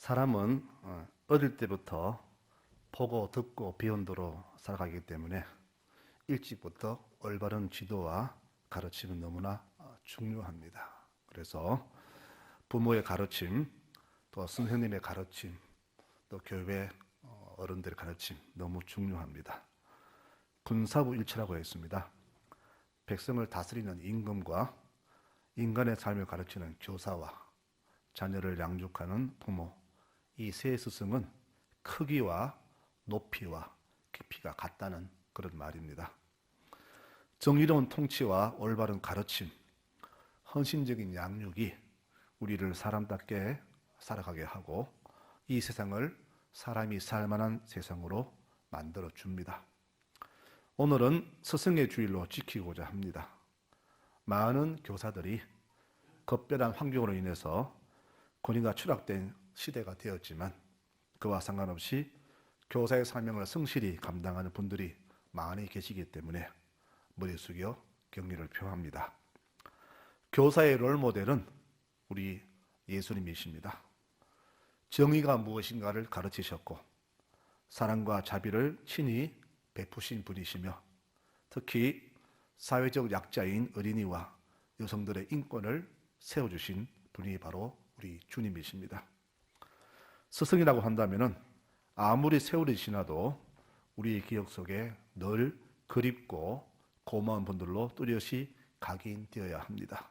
사람은 어릴 때부터 보고 듣고 배운 대로 살아가기 때문에 일찍부터 올바른 지도와 가르침은 너무나 중요합니다. 그래서 부모의 가르침, 또 선생님의 가르침, 또 교회 어른들의 가르침 너무 중요합니다. 군사부일체라고 했습니다. 백성을 다스리는 임금과 인간의 삶을 가르치는 교사와 자녀를 양육하는 부모, 이 세 스승은 크기와 높이와 깊이가 같다는 그런 말입니다. 정의로운 통치와 올바른 가르침, 헌신적인 양육이 우리를 사람답게 살아가게 하고 이 세상을 사람이 살만한 세상으로 만들어 줍니다. 오늘은 스승의 주일로 지키고자 합니다. 많은 교사들이 급변한 환경으로 인해서 권위가 추락된 시대가 되었지만 그와 상관없이 교사의 사명을 성실히 감당하는 분들이 많이 계시기 때문에 머리 숙여 경의를 표합니다. 교사의 롤모델은 우리 예수님이십니다. 정의가 무엇인가를 가르치셨고 사랑과 자비를 친히 베푸신 분이시며 특히 사회적 약자인 어린이와 여성들의 인권을 세워주신 분이 바로 우리 주님이십니다. 스승이라고 한다면 아무리 세월이 지나도 우리 기억 속에 늘 그립고 고마운 분들로 뚜렷이 각인되어야 합니다.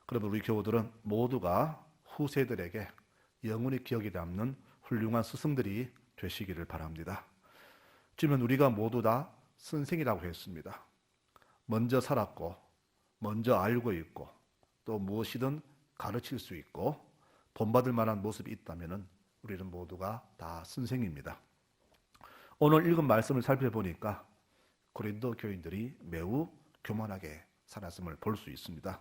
그러면 우리 교우들은 모두가 후세들에게 영원히 기억에 남는 훌륭한 스승들이 되시기를 바랍니다. 지금 우리가 모두 다 선생이라고 했습니다. 먼저 살았고 먼저 알고 있고 또 무엇이든 가르칠 수 있고 본받을 만한 모습이 있다면 우리는 모두가 다 선생입니다. 오늘 읽은 말씀을 살펴보니까 고린도 교인들이 매우 교만하게 살았음을 볼 수 있습니다.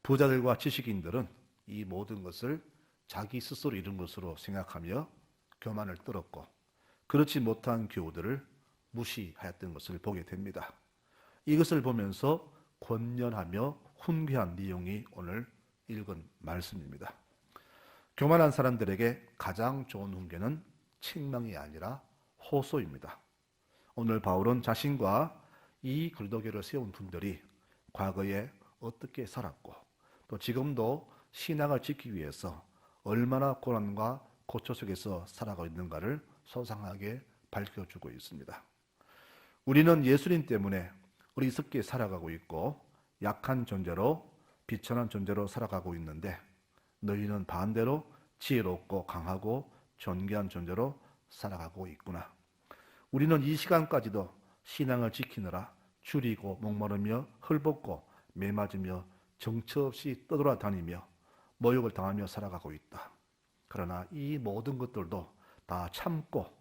부자들과 지식인들은 이 모든 것을 자기 스스로 이룬 것으로 생각하며 교만을 떨었고 그렇지 못한 교우들을 무시하였던 것을 보게 됩니다. 이것을 보면서 권면하며 훈계한 내용이 오늘 읽은 말씀입니다. 교만한 사람들에게 가장 좋은 훈계는 책망이 아니라 호소입니다. 오늘 바울은 자신과 이 그리스도교를 세운 분들이 과거에 어떻게 살았고 또 지금도 신앙을 지키기 위해서 얼마나 고난과 고초 속에서 살아가고 있는가를 소상하게 밝혀주고 있습니다. 우리는 예수님 때문에 어리석게 살아가고 있고 약한 존재로 비천한 존재로 살아가고 있는데 너희는 반대로 지혜롭고 강하고 존귀한 존재로 살아가고 있구나. 우리는 이 시간까지도 신앙을 지키느라 줄이고 목마르며 헐벗고 매맞으며 정처 없이 떠돌아다니며 모욕을 당하며 살아가고 있다. 그러나 이 모든 것들도 다 참고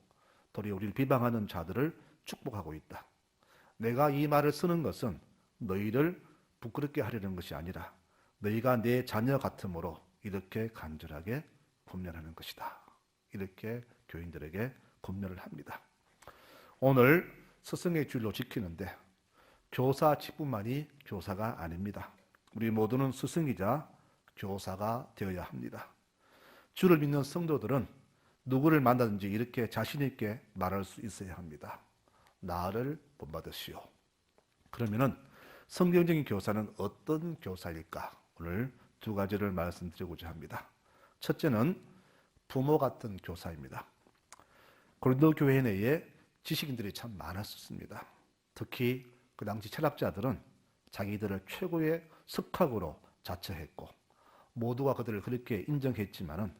도리어 우리를 비방하는 자들을 축복하고 있다. 내가 이 말을 쓰는 것은 너희를 부끄럽게 하려는 것이 아니라 너희가 내 자녀 같으므로 이렇게 간절하게 권면하는 것이다. 이렇게 교인들에게 권면을 합니다. 오늘 스승의 주일로 지키는데 교사 직분만이 교사가 아닙니다. 우리 모두는 스승이자 교사가 되어야 합니다. 주를 믿는 성도들은 누구를 만나든지 이렇게 자신 있게 말할 수 있어야 합니다. 나를 본받으시오. 그러면은 성경적인 교사는 어떤 교사일까? 오늘 두 가지를 말씀드리고자 합니다. 첫째는 부모 같은 교사입니다. 고린도 교회 내에 지식인들이 참 많았습니다. 특히 그 당시 철학자들은 자기들을 최고의 석학으로 자처했고 모두가 그들을 그렇게 인정했지만은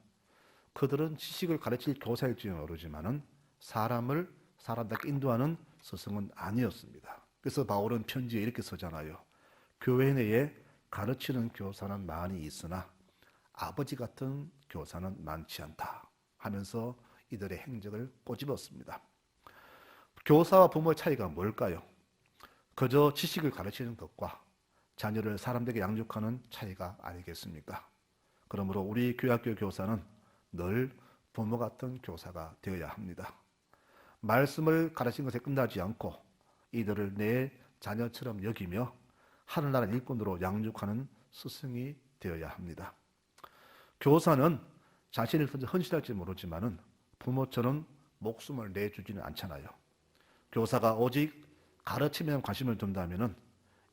그들은 지식을 가르칠 교사일지는 모르지만은 사람을 사람답게 인도하는 스승은 아니었습니다. 그래서 바울은 편지에 이렇게 쓰잖아요. 교회 내에 가르치는 교사는 많이 있으나 아버지 같은 교사는 많지 않다 하면서 이들의 행적을 꼬집었습니다. 교사와 부모의 차이가 뭘까요? 그저 지식을 가르치는 것과 자녀를 사람들에게 양육하는 차이가 아니겠습니까? 그러므로 우리 교학교 교사는 늘 부모 같은 교사가 되어야 합니다. 말씀을 가르치는 것에 끝나지 않고 이들을 내 자녀처럼 여기며 하늘나라 일꾼으로 양육하는 스승이 되어야 합니다. 교사는 자신을 헌신할지 모르지만은 부모처럼 목숨을 내주지는 않잖아요. 교사가 오직 가르치면 관심을 둔다면은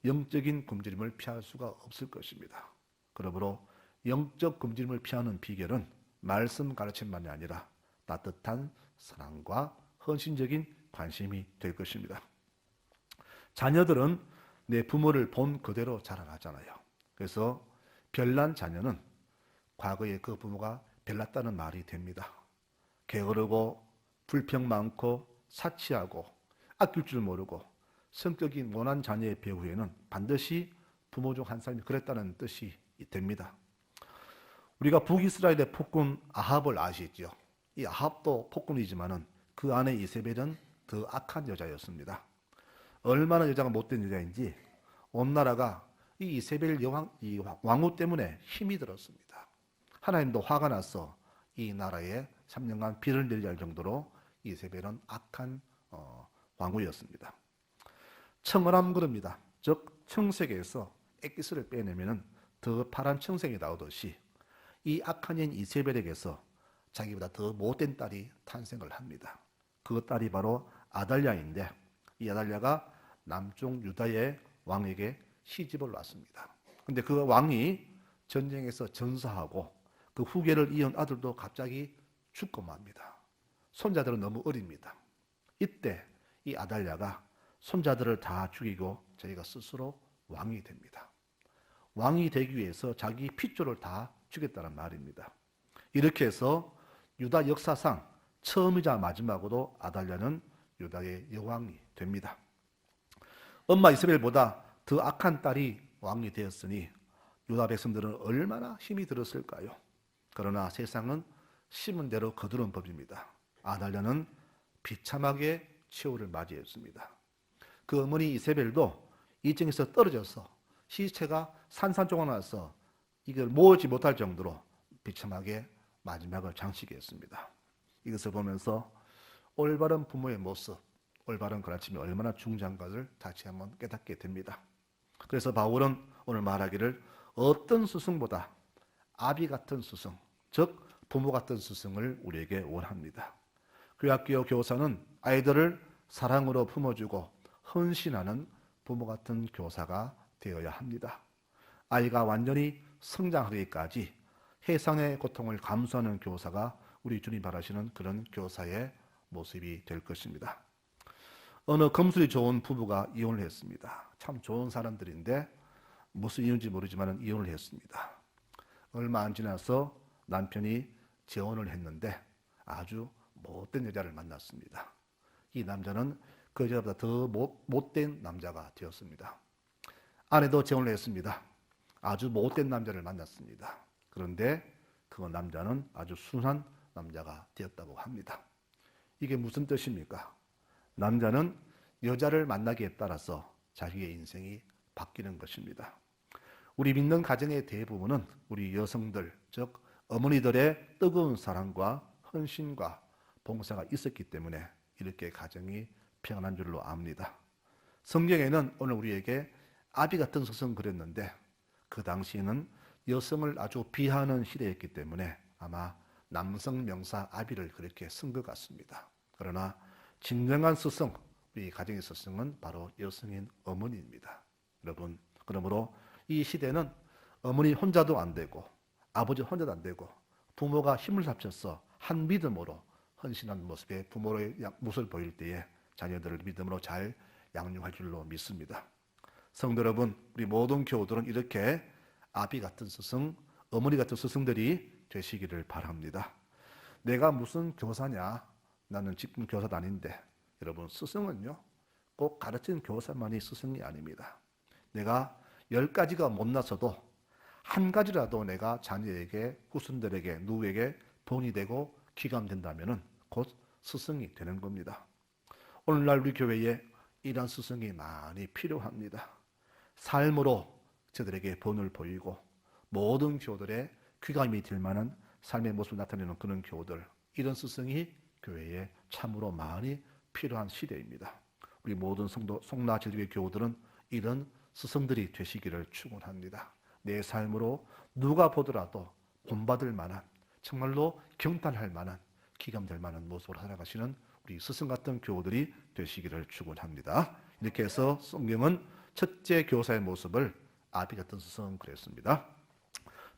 영적인 굶주림을 피할 수가 없을 것입니다. 그러므로 영적 굶주림을 피하는 비결은 말씀 가르침만이 아니라 따뜻한 사랑과 헌신적인 관심이 될 것입니다. 자녀들은 내 부모를 본 그대로 자라나잖아요. 그래서 별난 자녀는 과거에 그 부모가 별났다는 말이 됩니다. 게으르고 불평 많고 사치하고 아낄 줄 모르고 성격이 모난 자녀의 배후에는 반드시 부모 중 한 사람이 그랬다는 뜻이 됩니다. 우리가 북이스라엘의 폭군 아합을 아시죠? 이 아합도 폭군이지만은 그 안에 이세벨은 더 악한 여자였습니다. 얼마나 여자가 못된 여자인지 온 나라가 이 이세벨 이 왕후 때문에 힘이 들었습니다. 하나님도 화가 나서 이 나라에 3년간 비를 내리게 할 정도로 이세벨은 악한 왕후였습니다. 청어람 그럽니다. 즉 청색에서 액기스를 빼내면 더 파란 청색이 나오듯이 이 악한 인 이세벨에게서 자기보다 더 못된 딸이 탄생을 합니다. 그 딸이 바로 아달랴인데 이 아달랴가 남쪽 유다의 왕에게 시집을 왔습니다. 근데 그 왕이 전쟁에서 전사하고 그 후계를 이은 아들도 갑자기 죽고 맙니다. 손자들은 너무 어립니다. 이때 이 아달랴가 손자들을 다 죽이고 자기가 스스로 왕이 됩니다. 왕이 되기 위해서 자기 핏줄을 다 죽였다는 말입니다. 이렇게 해서 유다 역사상 처음이자 마지막으로 아달랴는 유다의 여왕이 됩니다. 엄마 이세벨보다 더 악한 딸이 왕이 되었으니 유다 백성들은 얼마나 힘이 들었을까요? 그러나 세상은 심은 대로 거두는 법입니다. 아달랴는 비참하게 최후를 맞이했습니다. 그 어머니 이세벨도 이정에서 떨어져서 시체가 산산조각 나서 이걸 모으지 못할 정도로 비참하게 마지막을 장식했습니다. 이것을 보면서 올바른 부모의 모습, 올바른 가르침이 얼마나 중요한가를 다시 한번 깨닫게 됩니다. 그래서 바울은 오늘 말하기를 어떤 스승보다 아비 같은 스승, 즉 부모 같은 스승을 우리에게 원합니다. 교학교 교사는 아이들을 사랑으로 품어주고 헌신하는 부모 같은 교사가 되어야 합니다. 아이가 완전히 성장하기까지 해상의 고통을 감수하는 교사가 우리 주님 바라시는 그런 교사의 모습이 될 것입니다. 어느 검술이 좋은 부부가 이혼을 했습니다. 참 좋은 사람들인데 무슨 이유인지 모르지만 이혼을 했습니다. 얼마 안 지나서 남편이 재혼을 했는데 아주 못된 여자를 만났습니다. 이 남자는 그 여자보다 더 못된 남자가 되었습니다. 아내도 재혼을 했습니다. 아주 못된 남자를 만났습니다. 그런데 그 남자는 아주 순한 남자가 되었다고 합니다. 이게 무슨 뜻입니까? 남자는 여자를 만나기에 따라서 자기의 인생이 바뀌는 것입니다. 우리 믿는 가정의 대부분은 우리 여성들, 즉 어머니들의 뜨거운 사랑과 헌신과 봉사가 있었기 때문에 이렇게 가정이 평안한 줄로 압니다. 성경에는 오늘 우리에게 아비 같은 스승 그랬는데 그 당시에는 여성을 아주 비하하는 시대였기 때문에 아마 남성 명사 아비를 그렇게 쓴 것 같습니다. 그러나 진정한 스승, 우리 가정의 스승은 바로 여성인 어머니입니다. 여러분, 그러므로 이 시대는 어머니 혼자도 안 되고 아버지 혼자도 안 되고 부모가 힘을 합쳐서 한 믿음으로 헌신한 모습의 부모의 모습을 보일 때에 자녀들을 믿음으로 잘 양육할 줄로 믿습니다. 성도 여러분, 우리 모든 교우들은 이렇게 아비 같은 스승, 어머니 같은 스승들이 되시기를 바랍니다. 내가 무슨 교사냐? 나는 지금 교사도 아닌데 여러분, 스승은요 꼭 가르치는 교사만이 스승이 아닙니다. 내가 10가지가 못나서도 한 가지라도 내가 자녀에게, 후손들에게, 누구에게 본이 되고 기감된다면 곧 스승이 되는 겁니다. 오늘날 우리 교회에 이러한 스승이 많이 필요합니다. 삶으로 저들에게 본을 보이고 모든 교우들의 귀감이 될 만한 삶의 모습을 나타내는 그런 교우들, 이런 스승이 교회에 참으로 많이 필요한 시대입니다. 우리 모든 송나 제주교회 교우들은 이런 스승들이 되시기를 축원합니다. 내 삶으로 누가 보더라도 본받을 만한 정말로 경탄할 만한, 기감될 만한 모습으로 살아가시는 우리 스승 같은 교우들이 되시기를 축원합니다. 이렇게 해서 성경은 첫째 교사의 모습을 아비 같은 스승은 그랬습니다.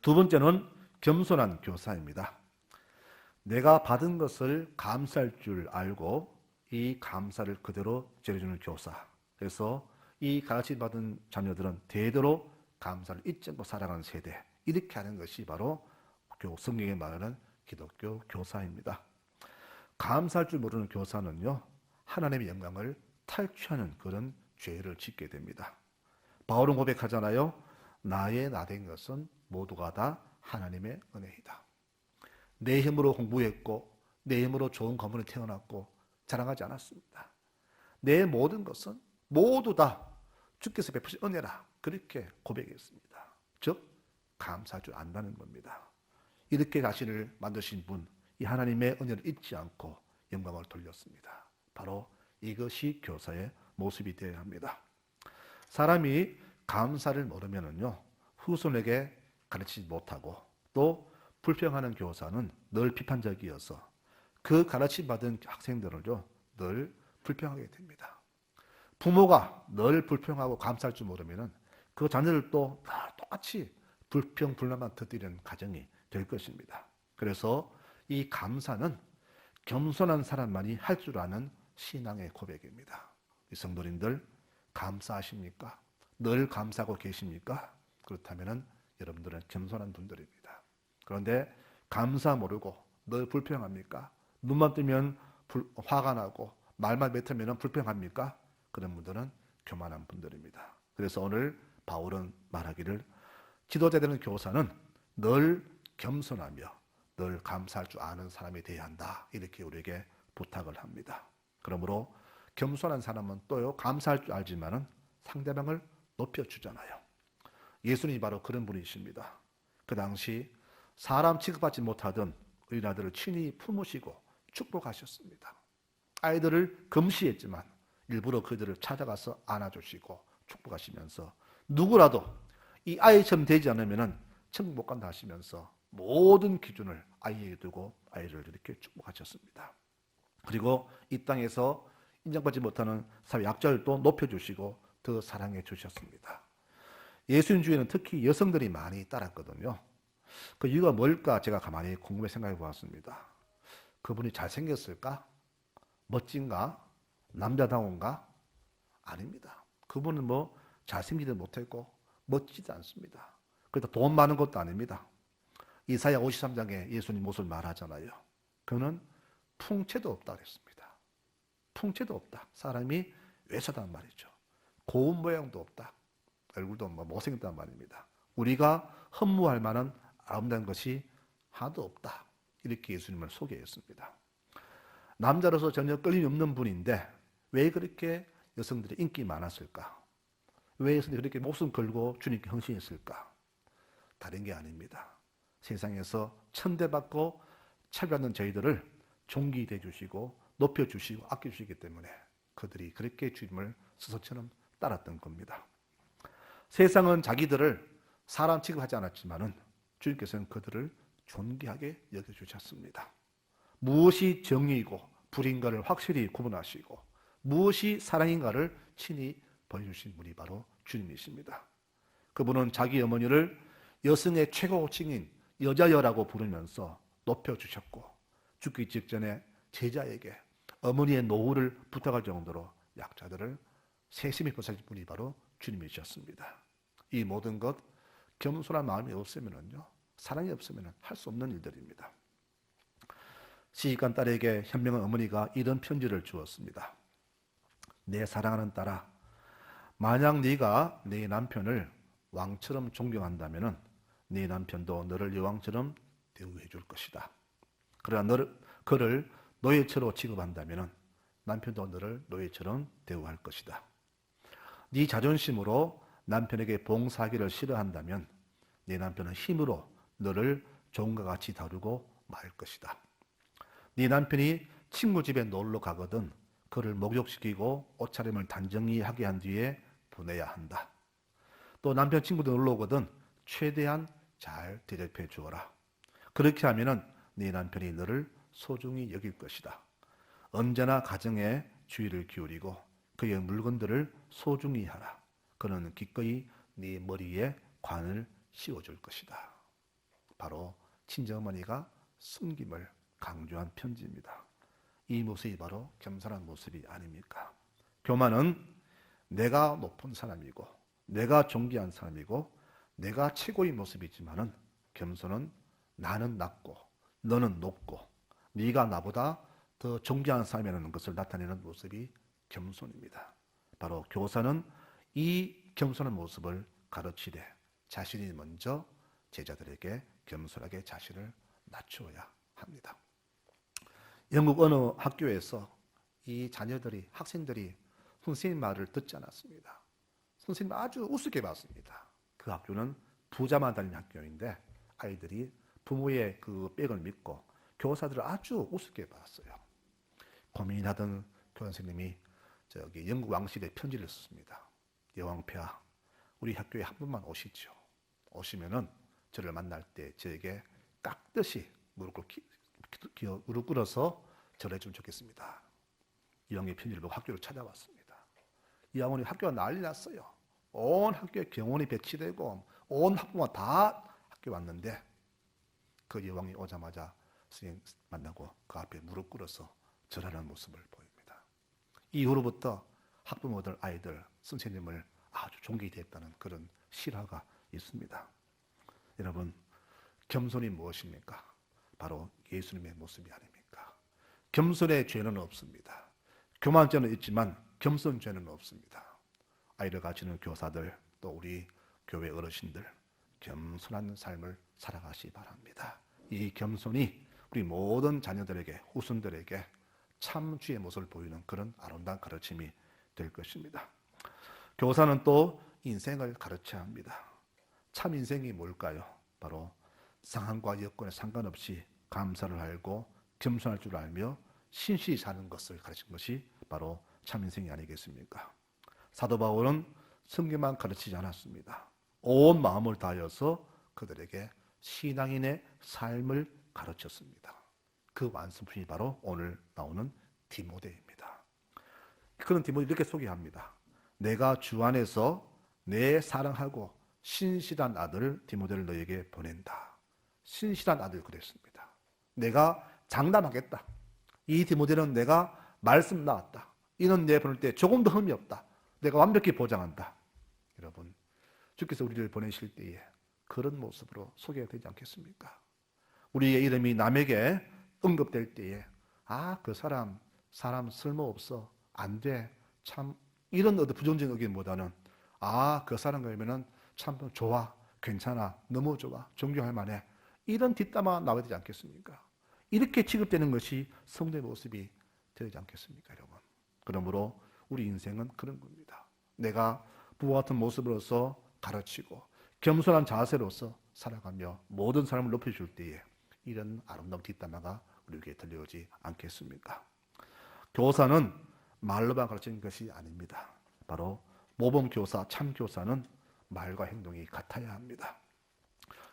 두 번째는 겸손한 교사입니다. 내가 받은 것을 감사할 줄 알고 이 감사를 그대로 전해주는 교사. 그래서 이 가르침 받은 자녀들은 대대로 감사를 잊지 않고 살아가는 세대. 이렇게 하는 것이 바로 성경에 말하는 기독교 교사입니다. 감사할 줄 모르는 교사는요, 하나님의 영광을 탈취하는 그런 죄를 짓게 됩니다. 바울은 고백하잖아요. 나의 나된 것은 모두가 다 하나님의 은혜이다. 내 힘으로 공부했고 내 힘으로 좋은 가문에 태어났고 자랑하지 않았습니다. 내 모든 것은 모두 다 주께서 베푸신 은혜라, 그렇게 고백했습니다. 즉 감사할 줄 안다는 겁니다. 이렇게 자신을 만드신 분, 이 하나님의 은혜를 잊지 않고 영광을 돌렸습니다. 바로 이것이 교사의 모습이 되어야 합니다. 사람이 감사를 모르면은요, 후손에게 가르치지 못하고 또 불평하는 교사는 늘 비판적이어서 그 가르침 받은 학생들을요, 늘 불평하게 됩니다. 부모가 늘 불평하고 감사할 줄 모르면은 그 자녀들도 다 똑같이 불평, 불만만 터뜨리는 가정이 될 것입니다. 그래서 이 감사는 겸손한 사람만이 할 줄 아는 신앙의 고백입니다. 이 성도님들 감사하십니까? 늘 감사하고 계십니까? 그렇다면은 여러분들은 겸손한 분들입니다. 그런데 감사 모르고 늘 불평합니까? 눈만 뜨면 화가 나고 말만 뱉으면 불평합니까? 그런 분들은 교만한 분들입니다. 그래서 오늘 바울은 말하기를 지도자 되는 교사는 늘 겸손하며 늘 감사할 줄 아는 사람이 되어야 한다. 이렇게 우리에게 부탁을 합니다. 그러므로 겸손한 사람은 또요, 감사할 줄 알지만은 상대방을 높여주잖아요. 예수님이 바로 그런 분이십니다. 그 당시 사람 취급받지 못하던 어린아들을 친히 품으시고 축복하셨습니다. 아이들을 금시했지만 일부러 그들을 찾아가서 안아주시고 축복하시면서 누구라도 이 아이처럼 되지 않으면 천국 못 간다 하시면서 모든 기준을 아이에게 두고 아이를 이렇게 축복하셨습니다. 그리고 이 땅에서 인정받지 못하는 사회 약자들도 높여주시고 더 사랑해 주셨습니다. 예수님주에는 특히 여성들이 많이 따랐거든요. 그 이유가 뭘까 제가 가만히 궁금해 생각해 보았습니다. 그분이 잘생겼을까? 멋진가? 남자다운가? 아닙니다. 그분은 뭐 잘생기지 못했고 멋지지 않습니다. 그래도 돈 많은 것도 아닙니다. 이사야 53장에 예수님 모습을 말하잖아요. 그는 풍채도 없다 그랬습니다. 풍채도 없다. 사람이 외사단 말이죠. 고운 모양도 없다. 얼굴도 못생겼단 말입니다. 우리가 흠모할 만한 아름다운 것이 하나도 없다. 이렇게 예수님을 소개했습니다. 남자로서 전혀 끌림이 없는 분인데 왜 그렇게 여성들이 인기 많았을까? 왜 여성들이 그렇게 목숨 걸고 주님께 헌신했을까? 다른 게 아닙니다. 세상에서 천대받고 차별받는 저희들을 존귀해 주시고 높여주시고 아껴주시기 때문에 그들이 그렇게 주님을 스승처럼 따랐던 겁니다. 세상은 자기들을 사람 취급하지 않았지만은 주님께서는 그들을 존귀하게 여겨주셨습니다. 무엇이 정의이고 불인가를 확실히 구분하시고 무엇이 사랑인가를 친히 보여주신 분이 바로 주님이십니다. 그분은 자기 어머니를 여성의 최고 호칭인 여자여라고 부르면서 높여주셨고 죽기 직전에 제자에게 어머니의 노후를 부탁할 정도로 약자들을 세심히 보살필 분이 바로 주님이셨습니다. 이 모든 것 겸손한 마음이 없으면요, 사랑이 없으면 할 수 없는 일들입니다. 시집간 딸에게 현명한 어머니가 이런 편지를 주었습니다. 내 사랑하는 딸아, 만약 네가 네 남편을 왕처럼 존경한다면 네 남편도 너를 여왕처럼 대우해 줄 것이다. 그러나 그를 노예처럼 취급한다면 남편도 너를 노예처럼 대우할 것이다. 네 자존심으로 남편에게 봉사하기를 싫어한다면 네 남편은 힘으로 너를 종과 같이 다루고 말 것이다. 네 남편이 친구 집에 놀러 가거든 그를 목욕시키고 옷차림을 단정히 하게 한 뒤에 보내야 한다. 또 남편 친구도 놀러 오거든 최대한 잘 대접해 주어라. 그렇게 하면은 네 남편이 너를 소중히 여길 것이다. 언제나 가정에 주의를 기울이고 그의 물건들을 소중히 하라. 그는 기꺼이 네 머리에 관을 씌워줄 것이다. 바로 친정어머니가 숨김을 강조한 편지입니다. 이 모습이 바로 겸손한 모습이 아닙니까? 교만은 내가 높은 사람이고 내가 존귀한 사람이고 내가 최고의 모습이지만은 겸손은 나는 낮고 너는 높고 네가 나보다 더 존귀한 사람이라는 것을 나타내는 모습이 겸손입니다. 바로 교사는 이 겸손한 모습을 가르치되 자신이 먼저 제자들에게 겸손하게 자신을 낮추어야 합니다. 영국 어느 학교에서 이 자녀들이 학생들이 선생님 말을 듣지 않았습니다. 선생님 아주 우습게 봤습니다. 그 학교는 부자만 다니는 학교인데 아이들이 부모의 그 빽을 믿고 교사들을 아주 우습게 봤어요. 고민하던 교사 선생님이 영국 왕실에 편지를 썼습니다. 여왕폐하, 우리 학교에 한 번만 오시죠. 오시면은 저를 만날 때 저에게 깍듯이 무릎 꿇어서 절해주면 좋겠습니다. 이왕의 편지를 보고 학교를 찾아왔습니다. 이왕원이 학교가 난리 났어요. 온 학교에 경호원이 배치되고 온 학부모가 다 학교 왔는데 그 여왕이 오자마자 선생님 만나고 그 앞에 무릎 꿇어서 절하는 모습을 보입니다. 이후로부터 학부모들, 아이들, 선생님을 아주 존경했다는 그런 실화가 있습니다. 여러분, 겸손이 무엇입니까? 바로 예수님의 모습이 아닙니까? 겸손의 죄는 없습니다. 교만죄는 있지만 겸손죄는 없습니다. 아이를 가르치는 교사들, 또 우리 교회 어르신들, 겸손한 삶을 살아가시 바랍니다. 이 겸손이 우리 모든 자녀들에게, 후손들에게 참 주의 모습을 보이는 그런 아름다운 가르침이 될 것입니다. 교사는 또 인생을 가르쳐야 합니다. 참 인생이 뭘까요? 바로 상황과 여건에 상관없이 감사를 알고 겸손할 줄 알며 신실히 사는 것을 가르친 것이 바로 참 인생이 아니겠습니까? 사도 바울은 성경만 가르치지 않았습니다. 온 마음을 다하여서 그들에게 신앙인의 삶을 가르쳤습니다. 그 완성품이 바로 오늘 나오는 디모데입니다. 그런 디모데 이렇게 소개합니다. 내가 주 안에서 내 사랑하고 신실한 아들 디모데를 너에게 보낸다. 신실한 아들 그랬습니다. 내가 장담하겠다. 이 디모데는 내가 말씀 나왔다. 이는 내 보낼 때 조금도 흠이 없다. 내가 완벽히 보장한다. 여러분, 주께서 우리를 보내실 때에 그런 모습으로 소개가 되지 않겠습니까? 우리의 이름이 남에게 언급될 때에 그 사람 쓸모없어, 안 돼, 참 이런 부정적인 의견보다는 그 사람 그러면은 참 좋아, 괜찮아, 너무 좋아, 존경할 만해, 이런 뒷담화가 나와야 되지 않겠습니까? 이렇게 취급되는 것이 성도의 모습이 되지 않겠습니까, 여러분? 그러므로 우리 인생은 그런 겁니다. 내가 부와 같은 모습으로서 가르치고 겸손한 자세로서 살아가며 모든 사람을 높여줄 때에 이런 아름다운 뒷담화가 우리에게 들려오지 않겠습니까? 교사는 말로만 가르치는 것이 아닙니다. 바로 모범 교사, 참 교사는 말과 행동이 같아야 합니다.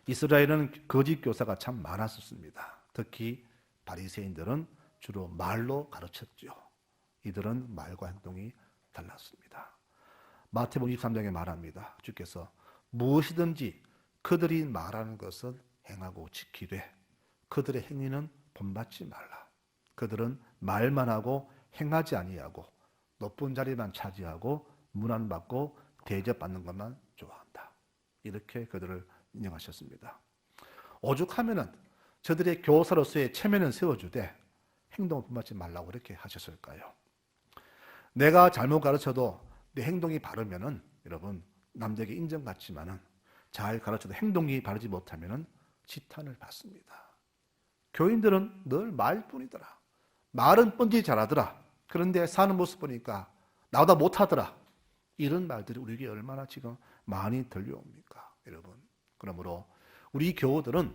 이스라엘은 거짓 교사가 참 많았었습니다. 특히 바리새인들은 주로 말로 가르쳤죠. 이들은 말과 행동이 달랐습니다. 마태복음 23장에 말합니다. 주께서 무엇이든지 그들이 말하는 것을 행하고 지키되 그들의 행위는 본받지 말라. 그들은 말만 하고 행하지 아니하고 높은 자리만 차지하고 문안받고 대접받는 것만 좋아한다. 이렇게 그들을 인정하셨습니다. 오죽하면은 저들의 교사로서의 체면은 세워주되 행동을 본받지 말라고 이렇게 하셨을까요? 내가 잘못 가르쳐도 내 행동이 바르면은 여러분 남들에게 인정받지만은 잘 가르쳐도 행동이 바르지 못하면은 지탄을 받습니다. 교인들은 늘 말뿐이더라. 말은 뻔히 잘하더라. 그런데 사는 모습 보니까 나보다 못하더라. 이런 말들이 우리에게 얼마나 지금 많이 들려옵니까, 여러분? 그러므로 우리 교우들은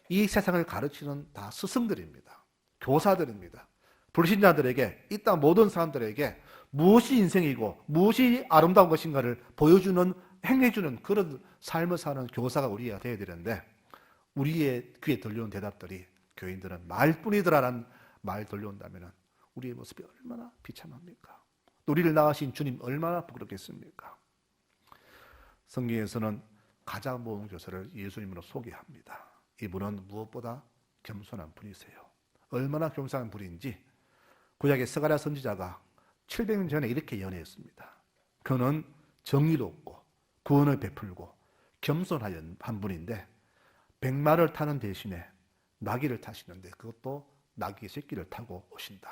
이 세상을 가르치는 다 스승들입니다. 교사들입니다. 불신자들에게, 이 땅 모든 사람들에게 무엇이 인생이고 무엇이 아름다운 것인가를 보여주는, 행해주는 그런 삶을 사는 교사가 우리가 되어야 되는데 우리의 귀에 들려온 대답들이 교인들은 말뿐이더라라는 말 돌려온다면 우리의 모습이 얼마나 비참합니까? 우리를 낳으신 주님 얼마나 부끄럽겠습니까? 성경에서는 가장 모든 교사를 예수님으로 소개합니다. 이분은 무엇보다 겸손한 분이세요. 얼마나 겸손한 분인지 구약의 스가랴 선지자가 700년 전에 이렇게 예언했습니다. 그는 정의롭고 구원을 베풀고 겸손한 분인데 백마를 타는 대신에 나귀를 타시는데 그것도 나귀 새끼를 타고 오신다.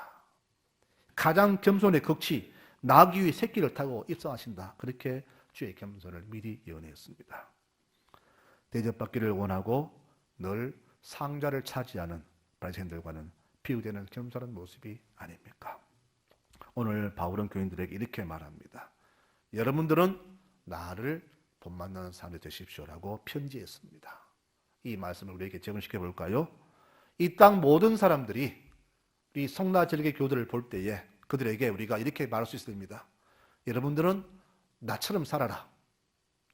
가장 겸손의 극치 나귀의 새끼를 타고 입성하신다. 그렇게 주의 겸손을 미리 예언했습니다. 대접받기를 원하고 늘 상자를 차지하는 바리새인들과는 비교되는 겸손한 모습이 아닙니까? 오늘 바울은 교인들에게 이렇게 말합니다. 여러분들은 나를 본받는 사람이 되십시오라고 편지했습니다. 이 말씀을 우리에게 적용시켜 볼까요? 이 땅 모든 사람들이 이 성나절개 교들을 볼 때에 그들에게 우리가 이렇게 말할 수 있습니다. 여러분들은 나처럼 살아라.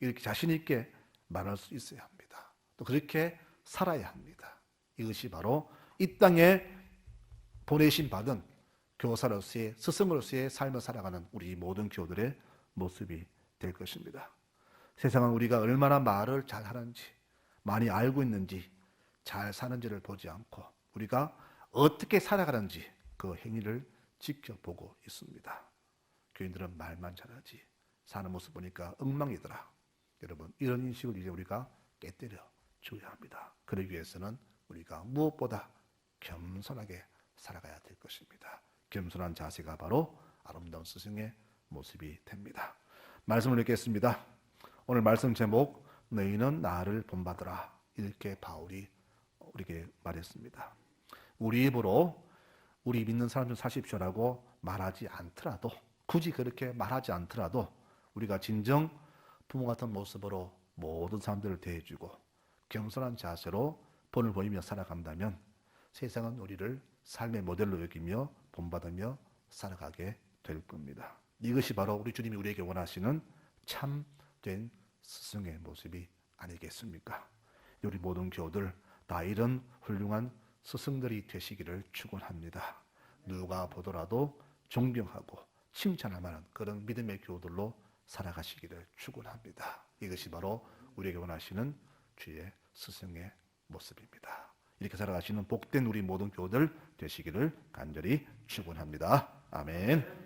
이렇게 자신 있게 말할 수 있어야 합니다. 또 그렇게 살아야 합니다. 이것이 바로 이 땅에 보내신 받은 교사로서의 스승으로서의 삶을 살아가는 우리 모든 교들의 모습이 될 것입니다. 세상은 우리가 얼마나 말을 잘 하는지 많이 알고 있는지 잘 사는지를 보지 않고 우리가 어떻게 살아가는지 그 행위를 지켜보고 있습니다. 교인들은 말만 잘하지 사는 모습 보니까 엉망이더라. 여러분 이런 인식을 이제 우리가 깨뜨려 줘야 합니다. 그러기 위해서는 우리가 무엇보다 겸손하게 살아가야 될 것입니다. 겸손한 자세가 바로 아름다운 스승의 모습이 됩니다. 말씀을 읽겠습니다. 오늘 말씀 제목 너희는 나를 본받으라 이렇게 바울이 우리에게 말했습니다. 우리 입으로 우리 믿는 사람 좀 사십시오라고 말하지 않더라도 굳이 그렇게 말하지 않더라도 우리가 진정 부모 같은 모습으로 모든 사람들을 대해주고 겸손한 자세로 본을 보이며 살아간다면 세상은 우리를 삶의 모델로 여기며 본받으며 살아가게 될 겁니다. 이것이 바로 우리 주님이 우리에게 원하시는 참된 스승의 모습이 아니겠습니까? 우리 모든 교우들 다 이런 훌륭한 스승들이 되시기를 축원합니다. 누가 보더라도 존경하고 칭찬할 만한 그런 믿음의 교우들로 살아가시기를 축원합니다. 이것이 바로 우리에게 원하시는 주의 스승의 모습입니다. 이렇게 살아가시는 복된 우리 모든 교우들 되시기를 간절히 축원합니다. 아멘.